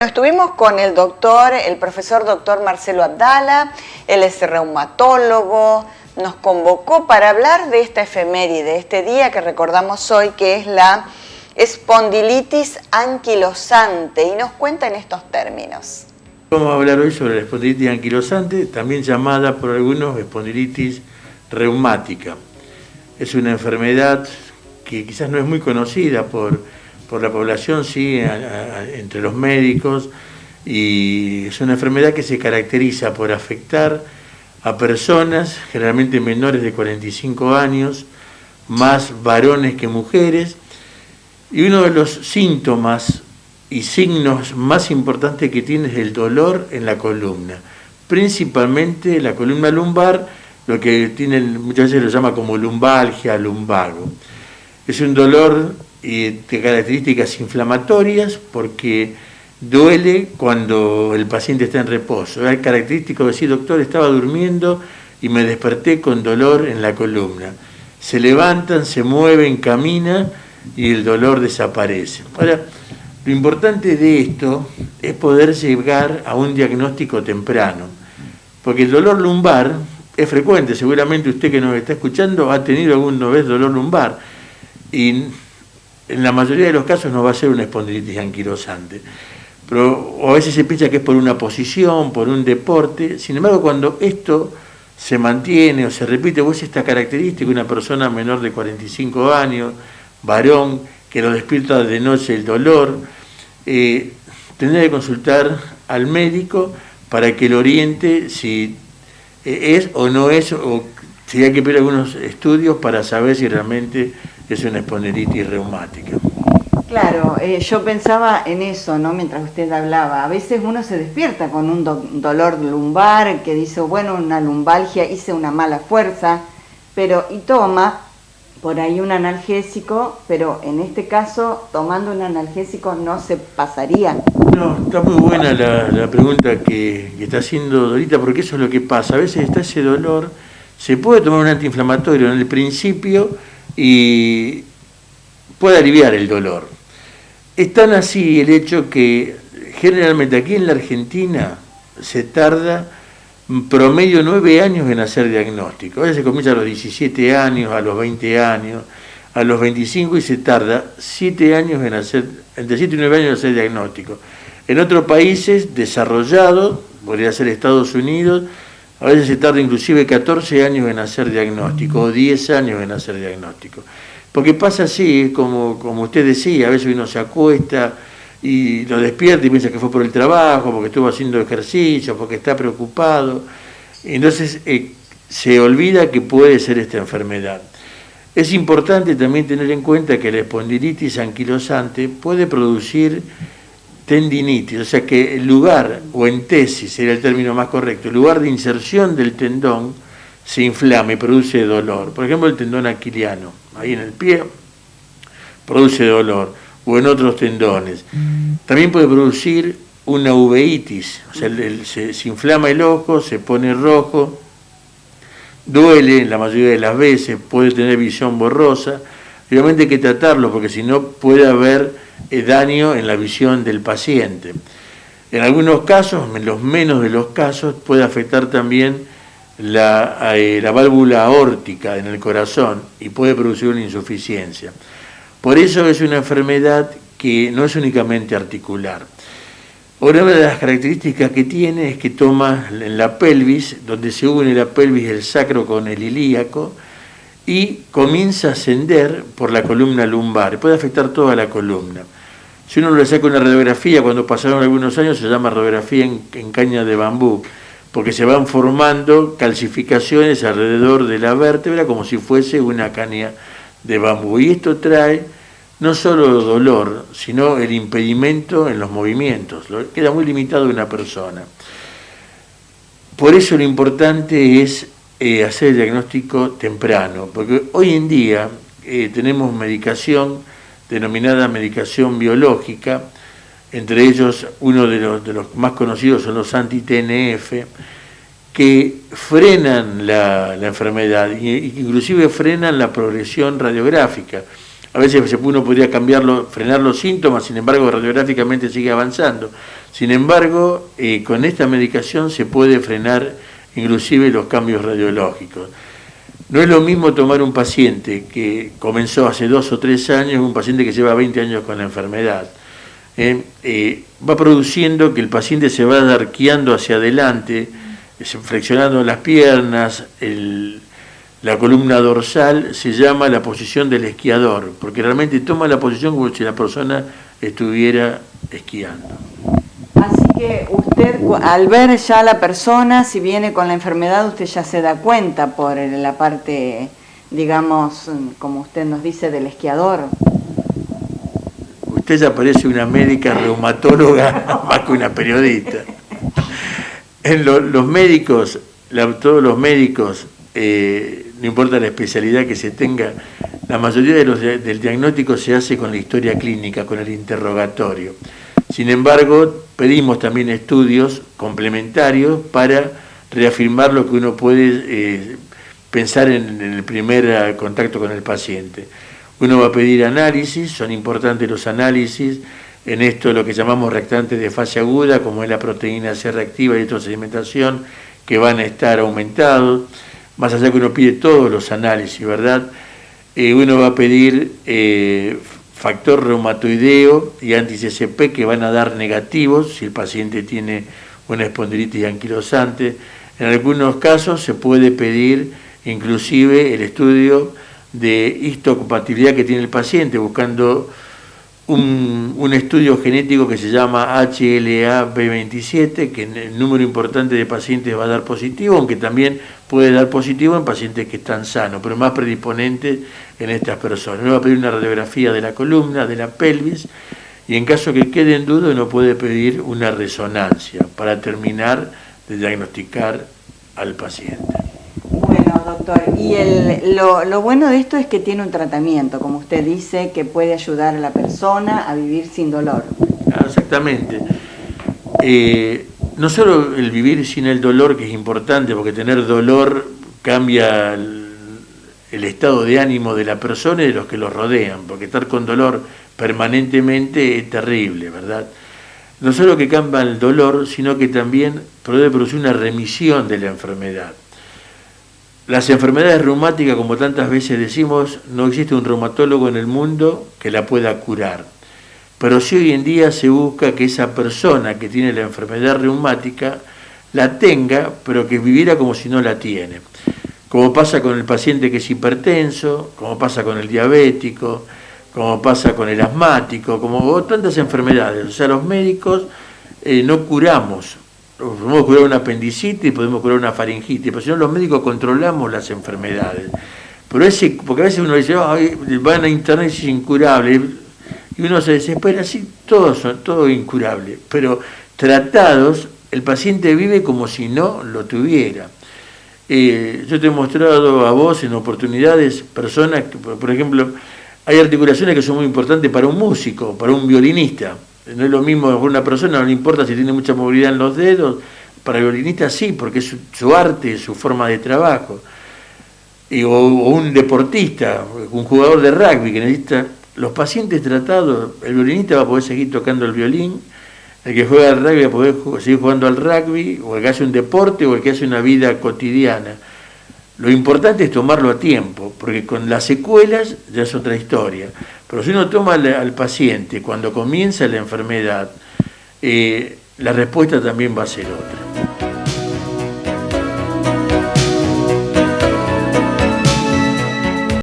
Estuvimos con el profesor doctor Marcelo Abdala, él es reumatólogo, nos convocó para hablar de esta efeméride, de este día que recordamos hoy, que es la espondilitis anquilosante, y nos cuenta en estos términos. Vamos a hablar hoy sobre la espondilitis anquilosante, también llamada por algunos espondilitis reumática. Es una enfermedad que quizás no es muy conocida por la población, sí, entre los médicos, y es una enfermedad que se caracteriza por afectar a personas, generalmente menores de 45 años, más varones que mujeres, y uno de los síntomas y signos más importantes que tiene es el dolor en la columna, principalmente la columna lumbar, lo que muchas veces lo llama como lumbalgia, lumbago. Es un dolor de características inflamatorias porque duele cuando el paciente está en reposo. Es característico decir, doctor, estaba durmiendo y me desperté con dolor en la columna. Se levantan, se mueven, caminan y el dolor desaparece. Ahora, lo importante de esto es poder llegar a un diagnóstico temprano, porque el dolor lumbar es frecuente. Seguramente usted que nos está escuchando ha tenido alguna vez dolor lumbar, y en la mayoría de los casos no va a ser una espondilitis anquilosante, pero a veces se piensa que es por una posición, por un deporte. Sin embargo, cuando esto se mantiene o se repite, o es esta característica, una persona menor de 45 años, varón, que lo despierta de noche el dolor, tendrá que consultar al médico para que lo oriente si es o no es, o si hay que pedir algunos estudios para saber si realmente es una espondilitis reumática. Claro, yo pensaba en eso, ¿no? Mientras usted hablaba. A veces uno se despierta con un dolor lumbar que dice, bueno, una lumbalgia, hice una mala fuerza, y toma por ahí un analgésico, pero en este caso, tomando un analgésico no se pasaría. No, está muy buena la pregunta que está haciendo Dorita, porque eso es lo que pasa. A veces está ese dolor, se puede tomar un antiinflamatorio en el principio y puede aliviar el dolor. Es tan así el hecho que generalmente aquí en la Argentina se tarda promedio 9 años en hacer diagnóstico. A veces se comienza a los 17 años, a los 20 años, a los 25, y se tarda 7 años en hacer, entre 7 y 9 años en hacer diagnóstico. En otros países desarrollados, podría ser Estados Unidos, a veces se tarda inclusive 14 años en hacer diagnóstico, o 10 años en hacer diagnóstico. Porque pasa así, como usted decía, a veces uno se acuesta y lo despierta y piensa que fue por el trabajo, porque estuvo haciendo ejercicio, porque está preocupado. Entonces se olvida que puede ser esta enfermedad. Es importante también tener en cuenta que la espondilitis anquilosante puede producir tendinitis, o sea que el lugar, o entesis sería el término más correcto, el lugar de inserción del tendón se inflama y produce dolor. Por ejemplo, el tendón aquiliano, ahí en el pie, produce dolor, o en otros tendones. También puede producir una uveitis, o sea, se inflama el ojo, se pone rojo, duele la mayoría de las veces, puede tener visión borrosa. Obviamente hay que tratarlo, porque si no puede haber daño en la visión del paciente. En algunos casos, en los menos de los casos, puede afectar también la válvula aórtica en el corazón y puede producir una insuficiencia. Por eso es una enfermedad que no es únicamente articular. Una de las características que tiene es que toma en la pelvis, donde se une la pelvis del sacro con el ilíaco, y comienza a ascender por la columna lumbar, puede afectar toda la columna. Si uno le saca una radiografía, cuando pasaron algunos años se llama radiografía en caña de bambú, porque se van formando calcificaciones alrededor de la vértebra como si fuese una caña de bambú. Y esto trae no solo dolor, sino el impedimento en los movimientos, queda muy limitado una persona. Por eso lo importante es hacer el diagnóstico temprano, porque hoy en día tenemos medicación denominada medicación biológica, entre ellos uno de los más conocidos son los anti-TNF, que frenan la enfermedad, inclusive frenan la progresión radiográfica. a veces uno podría cambiarlo, frenar los síntomas, sin embargo radiográficamente sigue avanzando. Sin embargo, con esta medicación se puede frenar inclusive los cambios radiológicos. No es lo mismo tomar un paciente que comenzó hace 2 o 3 años, un paciente que lleva 20 años con la enfermedad. Va produciendo que el paciente se va arqueando hacia adelante, flexionando las piernas, la columna dorsal, se llama la posición del esquiador, porque realmente toma la posición como si la persona estuviera esquiando. Así que usted, al ver ya a la persona, si viene con la enfermedad, usted ya se da cuenta por la parte, digamos, como usted nos dice, del esquiador. Usted ya parece una médica reumatóloga más que una periodista. Los médicos, todos los médicos, no importa la especialidad que se tenga, la mayoría del diagnóstico se hace con la historia clínica, con el interrogatorio. Sin embargo, pedimos también estudios complementarios para reafirmar lo que uno puede pensar en el primer contacto con el paciente. Uno va a pedir análisis, son importantes los análisis, en esto lo que llamamos reactantes de fase aguda, como es la proteína C reactiva y otra sedimentación, que van a estar aumentados, más allá que uno pide todos los análisis, ¿verdad? Uno va a pedir factor reumatoideo y anti-CCP que van a dar negativos si el paciente tiene una espondilitis anquilosante. En algunos casos se puede pedir inclusive el estudio de histocompatibilidad que tiene el paciente, buscando un estudio genético que se llama HLA-B27, que en el número importante de pacientes va a dar positivo, aunque también puede dar positivo en pacientes que están sanos, pero más predisponentes en estas personas. Uno va a pedir una radiografía de la columna, de la pelvis, y en caso que quede en duda uno puede pedir una resonancia para terminar de diagnosticar al paciente. Bueno, doctor, y lo bueno de esto es que tiene un tratamiento, como usted dice, que puede ayudar a la persona a vivir sin dolor. Exactamente. No solo el vivir sin el dolor, que es importante, porque tener dolor cambia el estado de ánimo de la persona y de los que lo rodean, porque estar con dolor permanentemente es terrible, ¿verdad? No solo que cambia el dolor, sino que también puede producir una remisión de la enfermedad. Las enfermedades reumáticas, como tantas veces decimos, no existe un reumatólogo en el mundo que la pueda curar. Pero sí hoy en día se busca que esa persona que tiene la enfermedad reumática la tenga, pero que viviera como si no la tiene. Como pasa con el paciente que es hipertenso, como pasa con el diabético, como pasa con el asmático, como tantas enfermedades. O sea, los médicos no curamos. Podemos curar una apendicitis, podemos curar una faringitis, pero si no los médicos controlamos las enfermedades. Pero porque a veces uno dice, van a internet y es incurable, y uno se desespera, sí, todo incurable, pero tratados, el paciente vive como si no lo tuviera. Yo te he mostrado a vos en oportunidades personas que, por ejemplo, hay articulaciones que son muy importantes para un músico, para un violinista. No es lo mismo para una persona, no le importa si tiene mucha movilidad en los dedos, para el violinista sí, porque es su arte, su forma de trabajo. O un deportista, un jugador de rugby que necesita, los pacientes tratados, el violinista va a poder seguir tocando el violín, el que juega al rugby va a poder seguir jugando al rugby, o el que hace un deporte, o el que hace una vida cotidiana. Lo importante es tomarlo a tiempo, porque con las secuelas ya es otra historia. Pero si uno toma al paciente cuando comienza la enfermedad, la respuesta también va a ser otra.